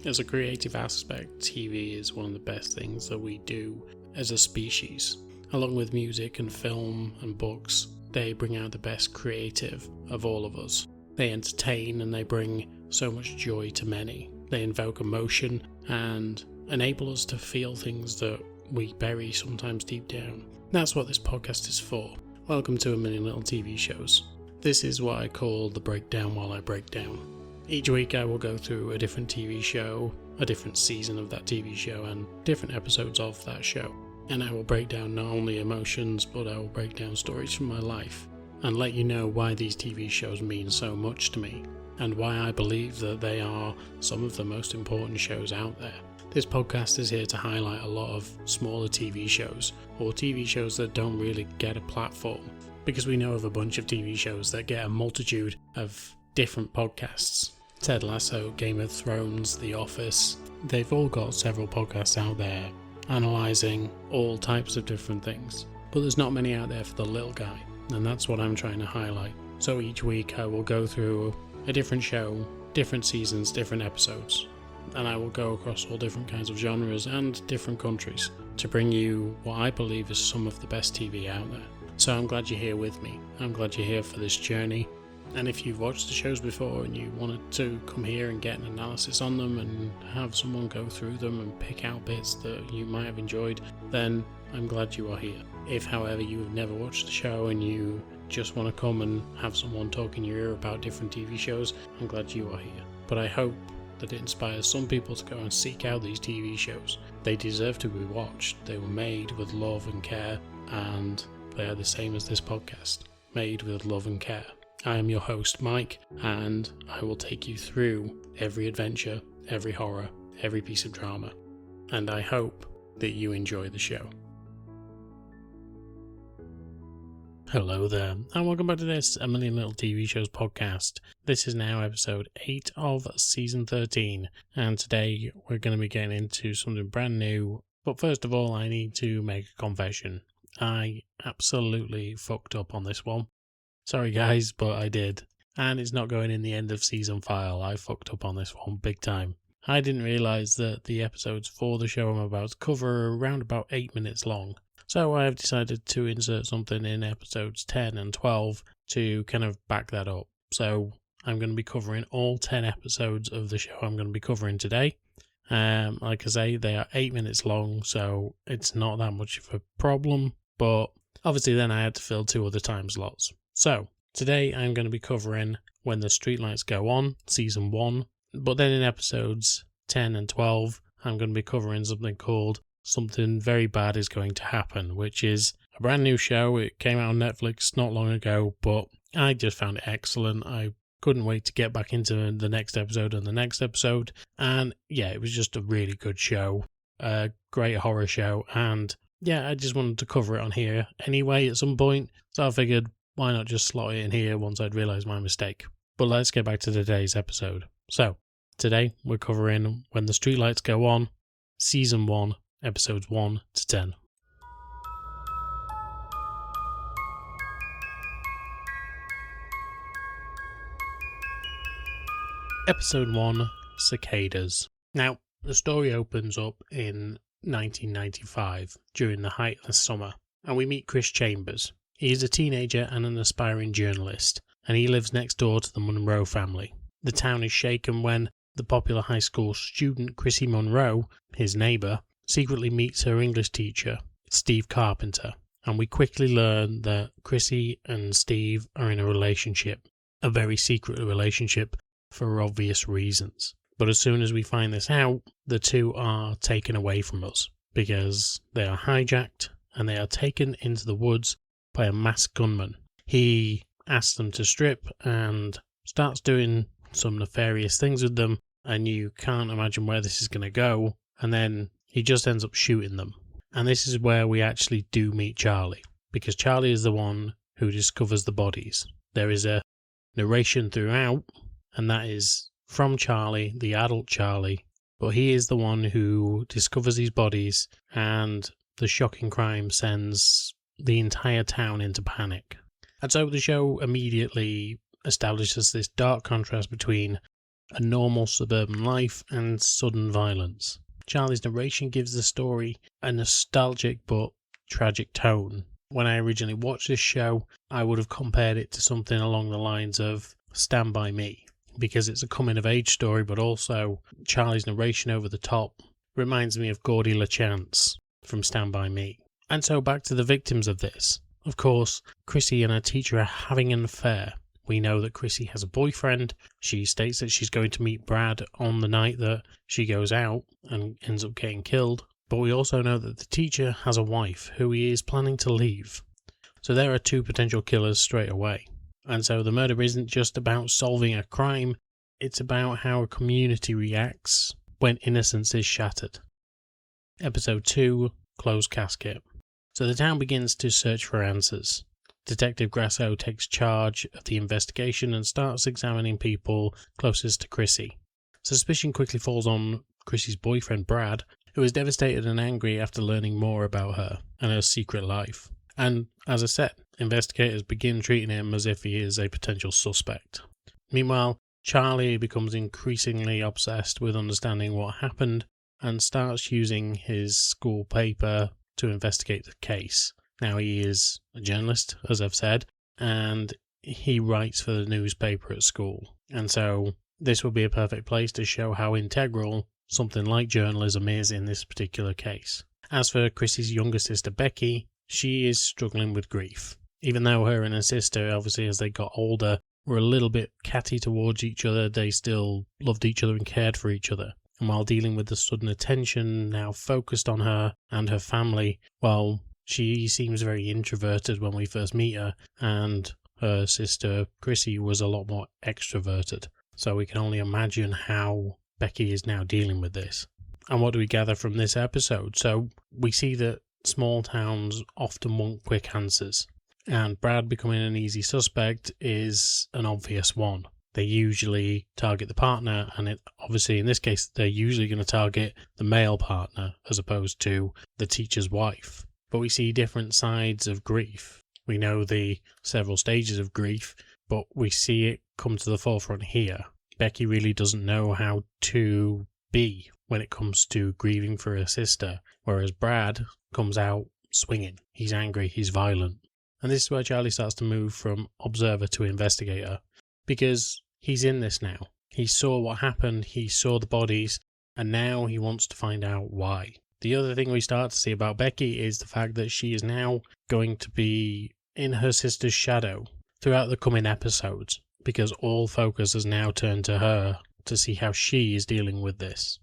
As a creative aspect, TV is one of the best things that we do as a species. Along with music and film and books, they bring out the best creative of all of us. They entertain and they bring so much joy to many. They invoke emotion and enable us to feel things that we bury sometimes deep down. That's what this podcast is for. Welcome to A Million Little TV Shows. This is what I call the breakdown while I break down. Each week I will go through a different TV show, a different season of that TV show, and different episodes of that show. And I will break down not only emotions, but I will break down stories from my life, and let you know why these TV shows mean so much to me, and why I believe that they are some of the most important shows out there. This podcast is here to highlight a lot of smaller TV shows, or TV shows that don't really get a platform, because we know of a bunch of TV shows that get a multitude of different podcasts. Ted Lasso, Game of Thrones, The Office, they've all got several podcasts out there analysing all types of different things. But there's not many out there for the little guy, and that's what I'm trying to highlight. So each week I will go through a different show, different seasons, different episodes, and I will go across all different kinds of genres and different countries to bring you what I believe is some of the best TV out there. So I'm glad you're here with me. I'm glad you're here for this journey. And if you've watched the shows before and you wanted to come here and get an analysis on them and have someone go through them and pick out bits that you might have enjoyed, then I'm glad you are here. If, however, you have never watched the show and you just want to come and have someone talk in your ear about different TV shows, I'm glad you are here. But I hope that it inspires some people to go and seek out these TV shows. They deserve to be watched. They were made with love and care, and they are the same as this podcast, made with love and care. I am your host, Mike, and I will take you through every adventure, every horror, every piece of drama, and I hope that you enjoy the show. Hello there, and welcome back to this A Million Little TV Shows podcast. This is now episode 8 of season 13, and today we're going to be getting into something brand new. But first of all, I need to make a confession. I absolutely fucked up on this one. Sorry guys, but I did. And it's not going in the end of season file. I fucked up on this one big time. I didn't realise that the episodes for the show I'm about to cover are around about 8 minutes long. So I have decided to insert something in episodes 10 and 12 to kind of back that up. So I'm going to be covering all 10 episodes of the show I'm going to be covering today. Like I say, they are 8 minutes long, so it's not that much of a problem. But obviously then I had to fill 2 other time slots. So, today I'm going to be covering When the Streetlights Go On, Season 1, but then in episodes 10 and 12, I'm going to be covering something called Something Very Bad Is Going to Happen, which is a brand new show. It came out on Netflix not long ago, but I just found it excellent. I couldn't wait to get back into the next episode and the next episode, and yeah, it was just a really good show, a great horror show, and yeah, I just wanted to cover it on here anyway at some point, so I figured, why not just slot it in here once I'd realised my mistake? But let's get back to today's episode. So, today we're covering When the Streetlights Go On, Season 1, Episodes 1 to 10. Episode 1, Cicadas. Now, the story opens up in 1995, during the height of the summer, and we meet Chris Chambers. He is a teenager and an aspiring journalist, and he lives next door to the Monroe family. The town is shaken when the popular high school student Chrissy Monroe, his neighbour, secretly meets her English teacher, Steve Carpenter, and we quickly learn that Chrissy and Steve are in a relationship, a very secret relationship for obvious reasons. But as soon as we find this out, the two are taken away from us, because they are hijacked and they are taken into the woods by a masked gunman. He asks them to strip and starts doing some nefarious things with them, and you can't imagine where this is going to go, and then he just ends up shooting them. And this is where we actually do meet Charlie, because Charlie is the one who discovers the bodies. There is a narration throughout, and that is from Charlie, the adult Charlie, but he is the one who discovers these bodies, and the shocking crime sends the entire town into panic. And so the show immediately establishes this dark contrast between a normal suburban life, and sudden violence. Charlie's narration gives the story a nostalgic but tragic tone. When I originally watched this show, I would have compared it to something along the lines of Stand By Me, because it's a coming-of-age story, but also Charlie's narration over the top reminds me of Gordy LaChance from Stand By Me. And so back to the victims of this. Of course, Chrissy and her teacher are having an affair. We know that Chrissy has a boyfriend. She states that she's going to meet Brad on the night that she goes out and ends up getting killed. But we also know that the teacher has a wife who he is planning to leave. So there are two potential killers straight away. And so the murder isn't just about solving a crime, it's about how a community reacts when innocence is shattered. Episode 2, Closed Casket. So the town begins to search for answers. Detective Grasso takes charge of the investigation and starts examining people closest to Chrissy. Suspicion quickly falls on Chrissy's boyfriend Brad, who is devastated and angry after learning more about her and her secret life. And, as I said, investigators begin treating him as if he is a potential suspect. Meanwhile, Charlie becomes increasingly obsessed with understanding what happened and starts using his school paper to investigate the case. Now, he is a journalist, as I've said, and he writes for the newspaper at school. And so this would be a perfect place to show how integral something like journalism is in this particular case. As for Chrissy's younger sister Becky, she is struggling with grief. Even though her and her sister, obviously as they got older, were a little bit catty towards each other, they still loved each other and cared for each other. And while dealing with the sudden attention now focused on her and her family, well, she seems very introverted when we first meet her, and her sister Chrissy was a lot more extroverted. So we can only imagine how Becky is now dealing with this. And what do we gather from this episode? So we see that small towns often want quick answers, and Brad becoming an easy suspect is an obvious one. They usually target the partner, and obviously in this case they're usually going to target the male partner as opposed to the teacher's wife. But we see different sides of grief. We know the several stages of grief, but we see it come to the forefront here. Becky really doesn't know how to be when it comes to grieving for her sister, whereas Brad comes out swinging. He's angry, he's violent. And this is where Charlie starts to move from observer to investigator, because he's in this now. He saw what happened, he saw the bodies, and now he wants to find out why. The other thing we start to see about Becky is the fact that she is now going to be in her sister's shadow throughout the coming episodes, because all focus has now turned to her to see how she is dealing with this.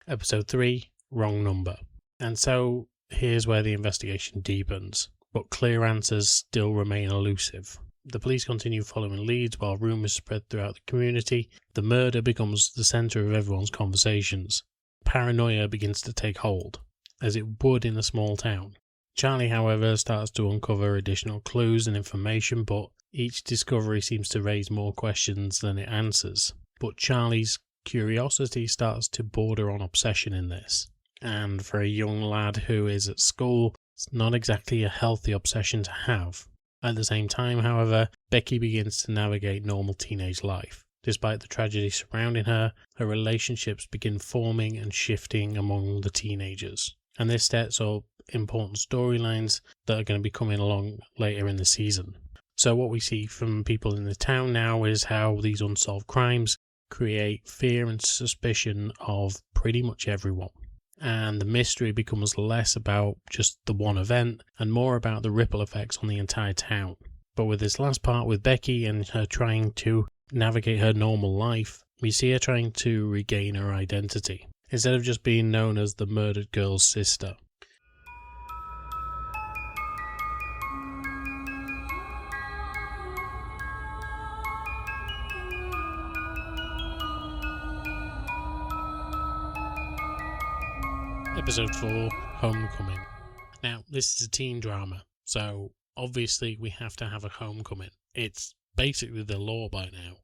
Episode 3, Wrong Number. And so here's where the investigation deepens, but clear answers still remain elusive. The police continue following leads while rumours spread throughout the community. The murder becomes the centre of everyone's conversations. Paranoia begins to take hold, as it would in a small town. Charlie, however, starts to uncover additional clues and information, but each discovery seems to raise more questions than it answers. But Charlie's curiosity starts to border on obsession in this. And for a young lad who is at school, it's not exactly a healthy obsession to have. At the same time, however, Becky begins to navigate normal teenage life. Despite the tragedy surrounding her, her relationships begin forming and shifting among the teenagers. And this sets up important storylines that are going to be coming along later in the season. So what we see from people in the town now is how these unsolved crimes create fear and suspicion of pretty much everyone. And the mystery becomes less about just the one event and more about the ripple effects on the entire town. But with this last part with Becky and her trying to navigate her normal life, we see her trying to regain her identity, instead of just being known as the murdered girl's sister. Episode 4, Homecoming. Now, this is a teen drama, so obviously we have to have a homecoming. It's basically the law by now.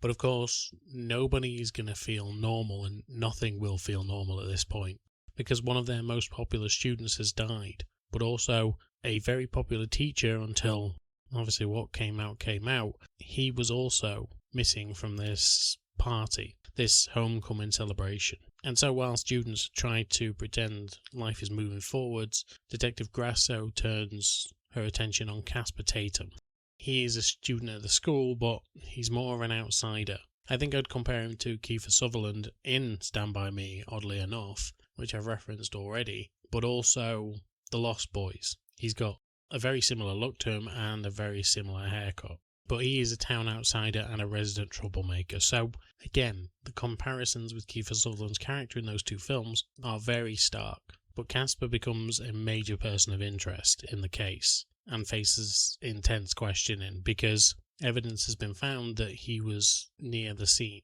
But of course, nobody is going to feel normal, and nothing will feel normal at this point, because one of their most popular students has died, but also a very popular teacher until, obviously what came out, he was also missing from this party, this homecoming celebration. And so while students try to pretend life is moving forwards, Detective Grasso turns her attention on Casper Tatum. He is a student at the school, but he's more of an outsider. I think I'd compare him to Kiefer Sutherland in Stand By Me, oddly enough, which I've referenced already, but also The Lost Boys. He's got a very similar look to him and a very similar haircut. But he is a town outsider and a resident troublemaker. So, again, the comparisons with Kiefer Sutherland's character in those two films are very stark. But Casper becomes a major person of interest in the case and faces intense questioning because evidence has been found that he was near the scene.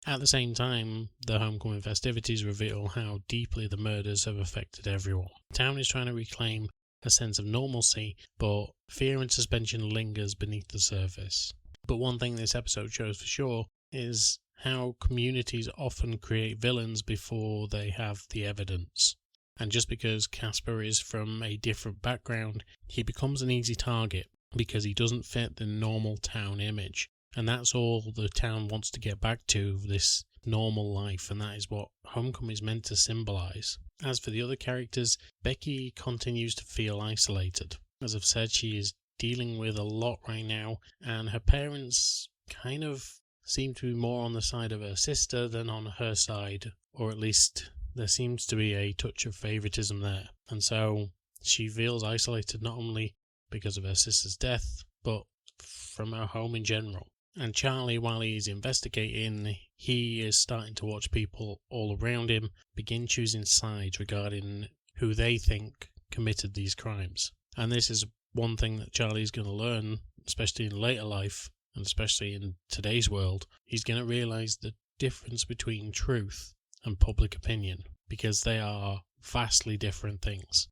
At the same time, the homecoming festivities reveal how deeply the murders have affected everyone. The town is trying to reclaim a sense of normalcy, but fear and suspension lingers beneath the surface. But one thing this episode shows for sure is how communities often create villains before they have the evidence. And just because Casper is from a different background, he becomes an easy target because he doesn't fit the normal town image. And that's all the town wants to get back to, this normal life, and that is what Homecoming is meant to symbolise. As for the other characters, Becky continues to feel isolated. As I've said, she is dealing with a lot right now, and her parents kind of seem to be more on the side of her sister than on her side, or at least there seems to be a touch of favouritism there. And so she feels isolated not only because of her sister's death, but from her home in general. And Charlie, while he's investigating, he is starting to watch people all around him begin choosing sides regarding who they think committed these crimes. And this is one thing that Charlie's going to learn, especially in later life, and especially in today's world. He's going to realise the difference between truth and public opinion, because they are vastly different things.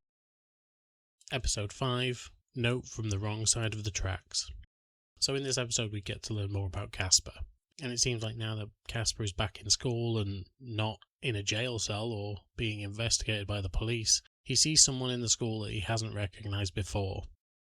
Episode 5, Note from the Wrong Side of the Tracks. So in this episode we get to learn more about Casper, and it seems like now that Casper is back in school and not in a jail cell or being investigated by the police, he sees someone in the school that he hasn't recognised before.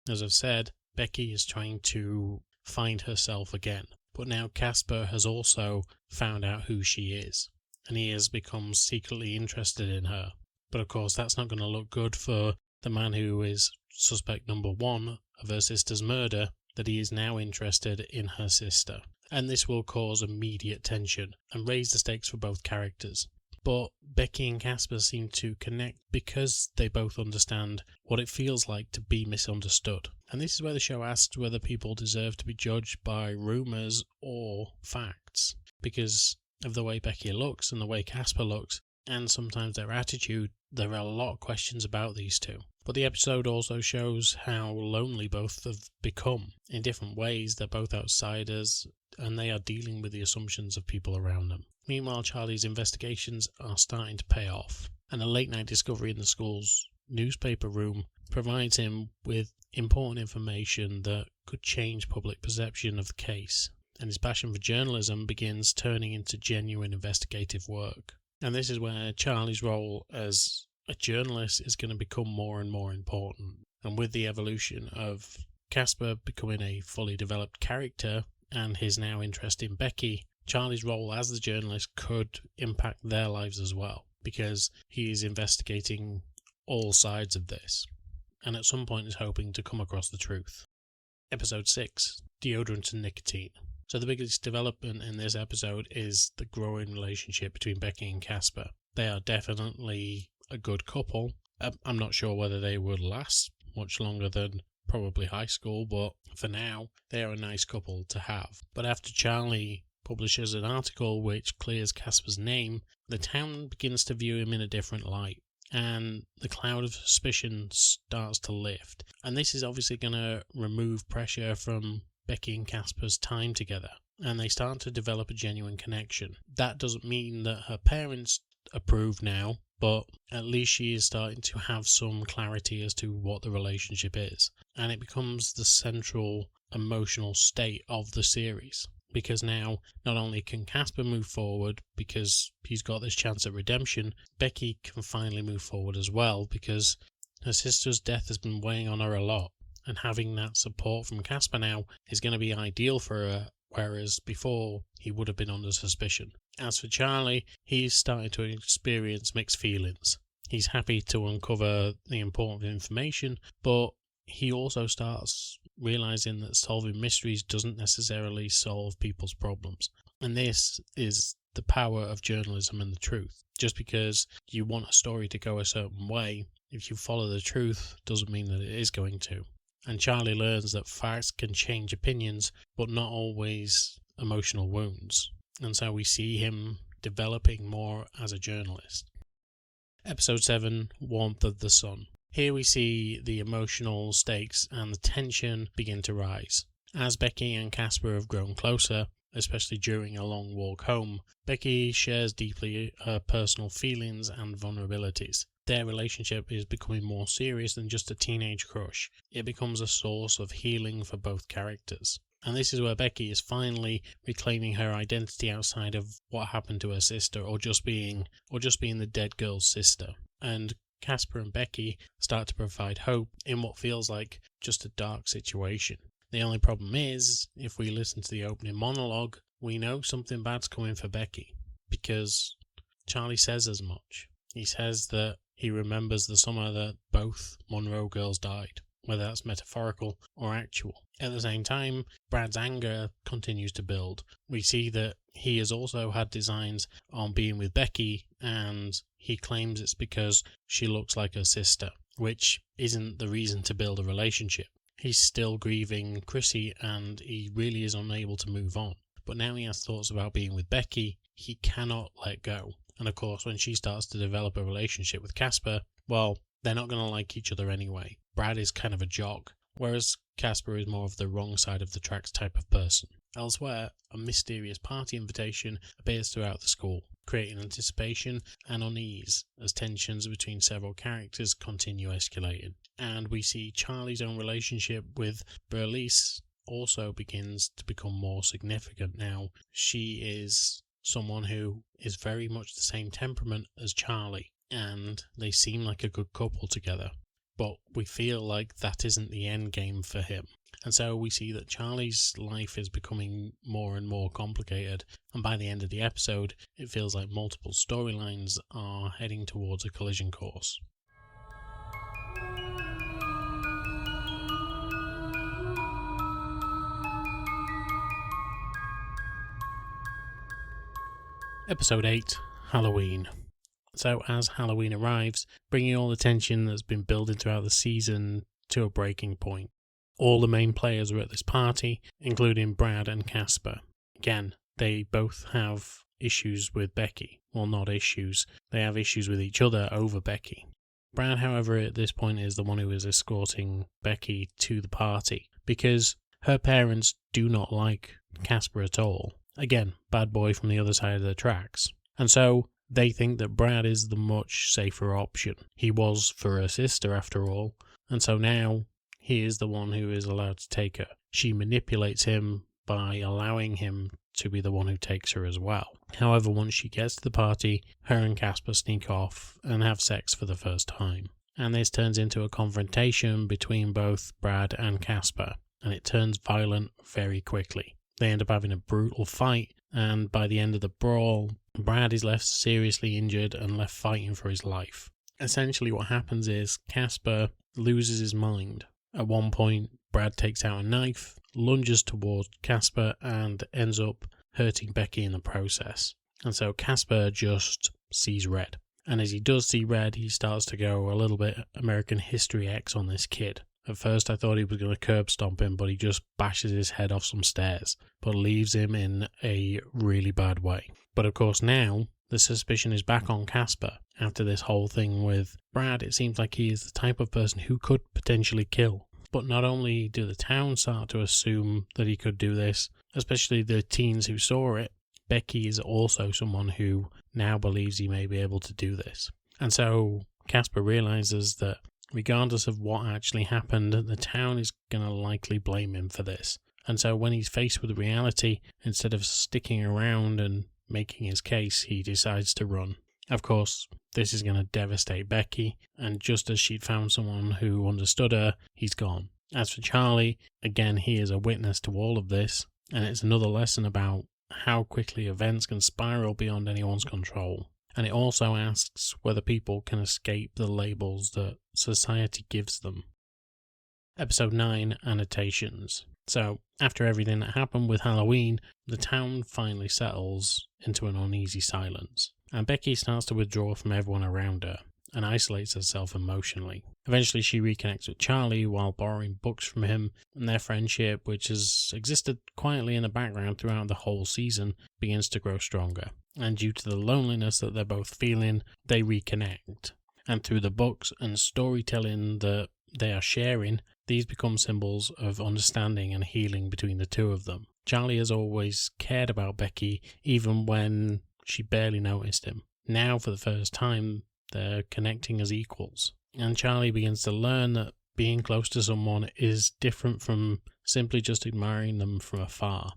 As I've said, Becky is trying to find herself again, but now Casper has also found out who she is, and he has become secretly interested in her. But of course that's not going to look good for the man who is suspect number 1 of her sister's murder, that he is now interested in her sister. And this will cause immediate tension and raise the stakes for both characters. But Becky and Casper seem to connect because they both understand what it feels like to be misunderstood. And this is where the show asks whether people deserve to be judged by rumours or facts. Because of the way Becky looks and the way Casper looks, and sometimes their attitude, there are a lot of questions about these two. But the episode also shows how lonely both have become. In different ways, they're both outsiders, and they are dealing with the assumptions of people around them. Meanwhile, Charlie's investigations are starting to pay off, and a late-night discovery in the school's newspaper room provides him with important information that could change public perception of the case. And his passion for journalism begins turning into genuine investigative work. And this is where Charlie's role as a journalist is going to become more and more important. And with the evolution of Casper becoming a fully developed character and his now interest in Becky, Charlie's role as the journalist could impact their lives as well, because he is investigating all sides of this, and at some point is hoping to come across the truth. Episode 6, Deodorant and Nicotine. So the biggest development in this episode is the growing relationship between Becky and Casper. They are definitely a good couple. I'm not sure whether they would last much longer than probably high school, but for now, they are a nice couple to have. But after Charlie publishes an article which clears Casper's name, the town begins to view him in a different light, and the cloud of suspicion starts to lift. And this is obviously going to remove pressure from Becky and Casper's time together, and they start to develop a genuine connection. That doesn't mean that her parents approve now, but at least she is starting to have some clarity as to what the relationship is, and it becomes the central emotional state of the series, because now not only can Casper move forward because he's got this chance at redemption, Becky can finally move forward as well, because her sister's death has been weighing on her a lot, and having that support from Casper now is going to be ideal for her whereas before he would have been under suspicion. As for Charlie, he's starting to experience mixed feelings. He's happy to uncover the important information, but he also starts realizing that solving mysteries doesn't necessarily solve people's problems. And this is the power of journalism and the truth. Just because you want a story to go a certain way, if you follow the truth, doesn't mean that it is going to. And Charlie learns that facts can change opinions, but not always emotional wounds. And so we see him developing more as a journalist. Episode 7, Warmth of the Sun. Here we see the emotional stakes and the tension begin to rise. As Becky and Casper have grown closer, especially during a long walk home, Becky shares deeply her personal feelings and vulnerabilities. Their relationship is becoming more serious than just a teenage crush. It becomes a source of healing for both characters. And this is where Becky is finally reclaiming her identity outside of what happened to her sister, or just being the dead girl's sister. And Casper and Becky start to provide hope in what feels like just a dark situation. The only problem is, if we listen to the opening monologue, we know something bad's coming for Becky, because Charlie says as much. He says that he remembers the summer that both Monroe girls died, whether that's metaphorical or actual. At the same time, Brad's anger continues to build. We see that he has also had designs on being with Becky, and he claims it's because she looks like her sister, which isn't the reason to build a relationship. He's still grieving Chrissy, and he really is unable to move on. But now he has thoughts about being with Becky. He cannot let go. And of course, when she starts to develop a relationship with Casper, well, they're not going to like each other anyway. Brad is kind of a jock, whereas Casper is more of the wrong side of the tracks type of person. Elsewhere, a mysterious party invitation appears throughout the school, creating anticipation and unease as tensions between several characters continue escalating. And we see Charlie's own relationship with Berlice also begins to become more significant now. She is someone who is very much the same temperament as Charlie, and they seem like a good couple together. But we feel like that isn't the end game for him. And so we see that Charlie's life is becoming more and more complicated, and by the end of the episode, it feels like multiple storylines are heading towards a collision course. Episode 8, Halloween. So as Halloween arrives, bringing all the tension that's been building throughout the season to a breaking point. All the main players are at this party, including Brad and Casper. Again, they both have issues with Becky. Well, not issues. They have issues with each other over Becky. Brad, however, at this point is the one who is escorting Becky to the party, because her parents do not like Casper at all. Again, bad boy from the other side of the tracks. And so they think that Brad is the much safer option. He was for her sister after all, and so now he is the one who is allowed to take her. She manipulates him by allowing him to be the one who takes her as well. However, once she gets to the party, her and Casper sneak off and have sex for the first time. And this turns into a confrontation between both Brad and Casper, and it turns violent very quickly. They end up having a brutal fight, and by the end of the brawl, Brad is left seriously injured and left fighting for his life. Essentially what happens is Casper loses his mind. At one point, Brad takes out a knife, lunges towards Casper, and ends up hurting Becky in the process. And so Casper just sees red. And as he does see red, he starts to go a little bit American History X on this kid. At first I thought he was going to curb stomp him, but he just bashes his head off some stairs, but leaves him in a really bad way. But of course now, the suspicion is back on Casper. After this whole thing with Brad, it seems like he is the type of person who could potentially kill. But not only do the town start to assume that he could do this, especially the teens who saw it, Becky is also someone who now believes he may be able to do this. And so Casper realizes that regardless of what actually happened, the town is going to likely blame him for this. And so when he's faced with reality, instead of sticking around and making his case, he decides to run. Of course, this is going to devastate Becky, and just as she'd found someone who understood her, he's gone. As for Charlie, again, he is a witness to all of this, And it's another lesson about how quickly events can spiral beyond anyone's control. And it also asks whether people can escape the labels that society gives them. Episode 9, Annotations. So, after everything that happened with Halloween, the town finally settles into an uneasy silence, and Becky starts to withdraw from everyone around her and isolates herself emotionally. Eventually she reconnects with Charlie while borrowing books from him, and their friendship, which has existed quietly in the background throughout the whole season, begins to grow stronger. And due to the loneliness that they're both feeling, they reconnect. And through the books and storytelling that they are sharing, these become symbols of understanding and healing between the two of them. Charlie has always cared about Becky, even when she barely noticed him. Now, for the first time, they're connecting as equals. And Charlie begins to learn that being close to someone is different from simply just admiring them from afar.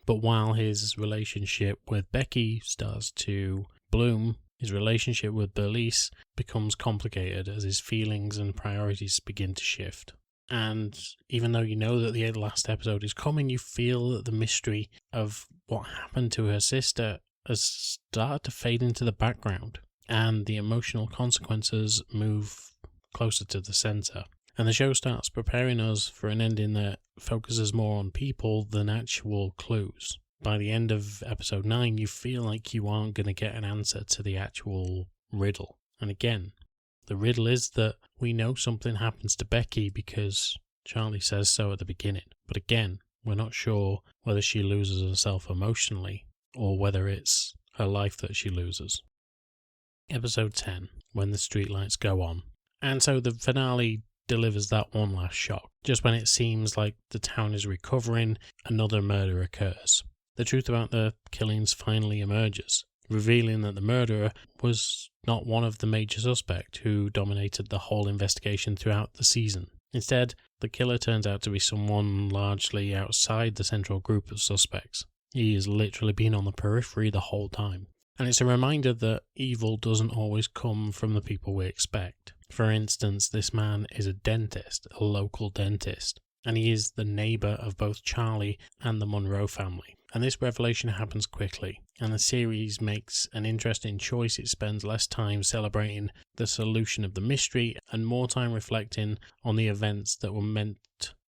But while his relationship with Becky starts to bloom, his relationship with Berlice becomes complicated as his feelings and priorities begin to shift. And even though you know that the last episode is coming, you feel that the mystery of what happened to her sister has started to fade into the background, and the emotional consequences move closer to the centre. And the show starts preparing us for an ending that focuses more on people than actual clues. By the end of episode 9, you feel like you aren't going to get an answer to the actual riddle. And again, the riddle is that we know something happens to Becky because Charlie says so at the beginning. But again, we're not sure whether she loses herself emotionally or whether it's her life that she loses. Episode 10, When the Streetlights Go On. And so the finale delivers that one last shock. Just when it seems like the town is recovering, another murder occurs. The truth about the killings finally emerges, revealing that the murderer was not one of the major suspects who dominated the whole investigation throughout the season. Instead, the killer turns out to be someone largely outside the central group of suspects. He has literally been on the periphery the whole time. And it's a reminder that evil doesn't always come from the people we expect. For instance, this man is a dentist, a local dentist, and he is the neighbour of both Charlie and the Monroe family. And this revelation happens quickly, and the series makes an interesting choice. It spends less time celebrating the solution of the mystery and more time reflecting on the events that were meant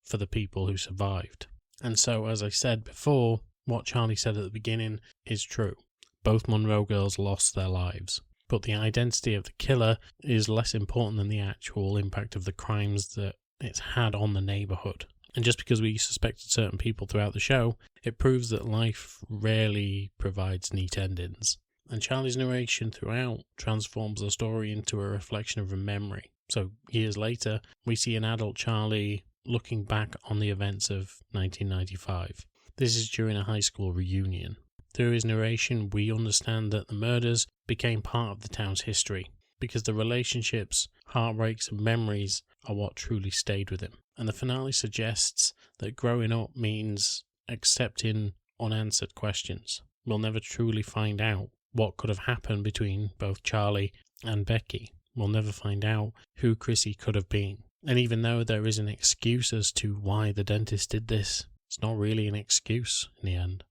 for the people who survived. And so, as I said before, what Charlie said at the beginning is true. Both Monroe girls lost their lives, but the identity of the killer is less important than the actual impact of the crimes that it's had on the neighbourhood. And just because we suspected certain people throughout the show, it proves that life rarely provides neat endings. And Charlie's narration throughout transforms the story into a reflection of a memory. So years later, we see an adult Charlie looking back on the events of 1995. This is during a high school reunion. Through his narration, we understand that the murders became part of the town's history, because the relationships, heartbreaks and memories are what truly stayed with him. And the finale suggests that growing up means accepting unanswered questions. We'll never truly find out what could have happened between both Charlie and Becky. We'll never find out who Chrissy could have been. And even though there is an excuse as to why the dentist did this, it's not really an excuse in the end.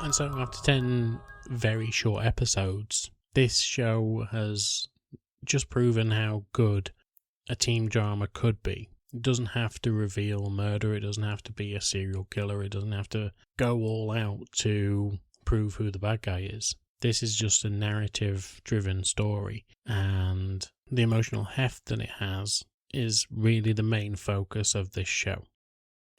And so after 10 very short episodes, this show has just proven how good a teen drama could be. It doesn't have to reveal murder, it doesn't have to be a serial killer, it doesn't have to go all out to prove who the bad guy is. This is just a narrative-driven story, and the emotional heft that it has is really the main focus of this show.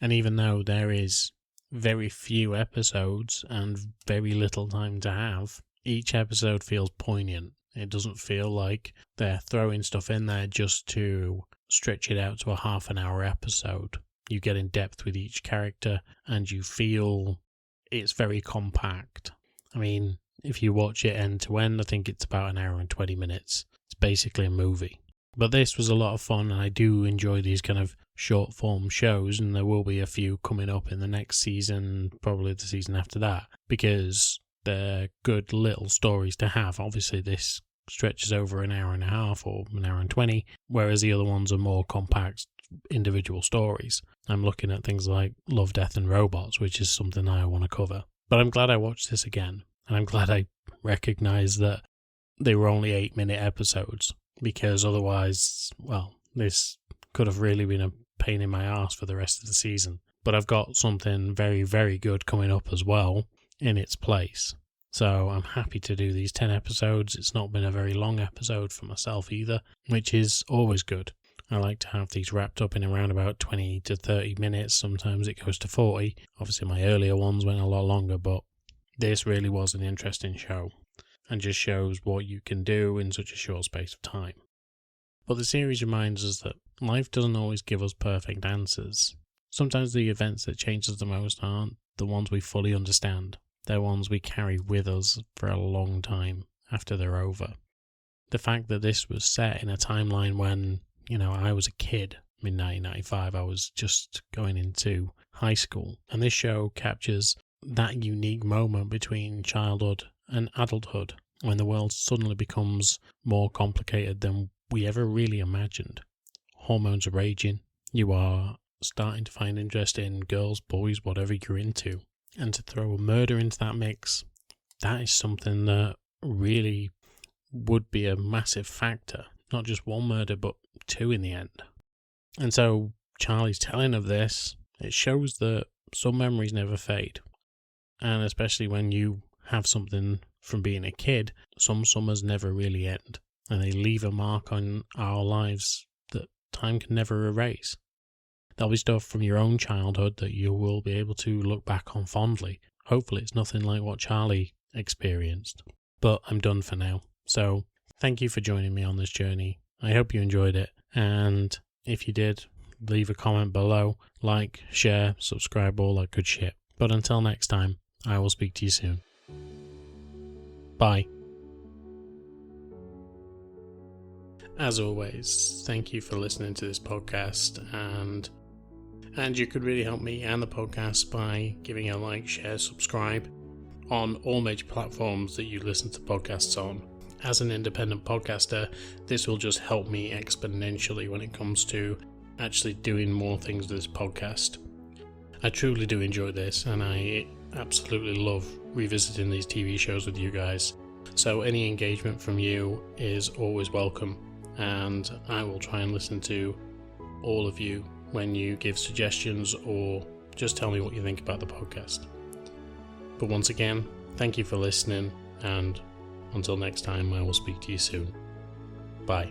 And even though there is very few episodes and very little time to have, each episode feels poignant. It doesn't feel like they're throwing stuff in there just to stretch it out to a half-an-hour episode. You get in depth with each character and you feel it's very compact. I mean, if you watch it end to end, I think it's about an hour and 20 minutes. It's basically a movie. But this was a lot of fun, and I do enjoy these kind of short form shows, and there will be a few coming up in the next season, probably the season after that, because they're good little stories to have. Obviously this stretches over an hour and a half or an hour and 20, whereas the other ones are more compact individual stories. I'm looking at things like Love, Death and Robots, which is something I want to cover. But I'm glad I watched this again, and I'm glad I recognised that they were only 8-minute episodes, because otherwise, well, this could have really been a pain in my arse for the rest of the season. But I've got something very, very good coming up as well in its place. So I'm happy to do these 10 episodes. It's not been a very long episode for myself either, which is always good. I like to have these wrapped up in around about 20 to 30 minutes. Sometimes it goes to 40. Obviously my earlier ones went a lot longer, but this really was an interesting show, and just shows what you can do in such a short space of time. But the series reminds us that life doesn't always give us perfect answers. Sometimes the events that change us the most aren't the ones we fully understand. They're ones we carry with us for a long time after they're over. The fact that this was set in a timeline when, I was a kid, in 1995, I was just going into high school, and this show captures that unique moment between childhood and adulthood, when the world suddenly becomes more complicated than we ever really imagined. Hormones are raging, you are starting to find interest in girls, boys, whatever you're into, and to throw a murder into that mix, that is something that really would be a massive factor. Not just one murder, but 2 in the end. And so Charlie's telling of this, it shows that some memories never fade. And especially when you have something from being a kid, some summers never really end, and they leave a mark on our lives that time can never erase. There'll be stuff from your own childhood that you will be able to look back on fondly. Hopefully it's nothing like what Charlie experienced. But I'm done for now. So thank you for joining me on this journey. I hope you enjoyed it, and if you did, leave a comment below, like, share, subscribe, all that good shit. But until next time, I will speak to you soon. Bye. As always, thank you for listening to this podcast, and you could really help me and the podcast by giving a like, share, subscribe on all major platforms that you listen to podcasts on. As an independent podcaster, this will just help me exponentially when it comes to actually doing more things with this podcast. I truly do enjoy this, and I absolutely love revisiting these TV shows with you guys. So any engagement from you is always welcome, and I will try and listen to all of you when you give suggestions or just tell me what you think about the podcast. But once again, thank you for listening, and until next time, I will speak to you soon. Bye.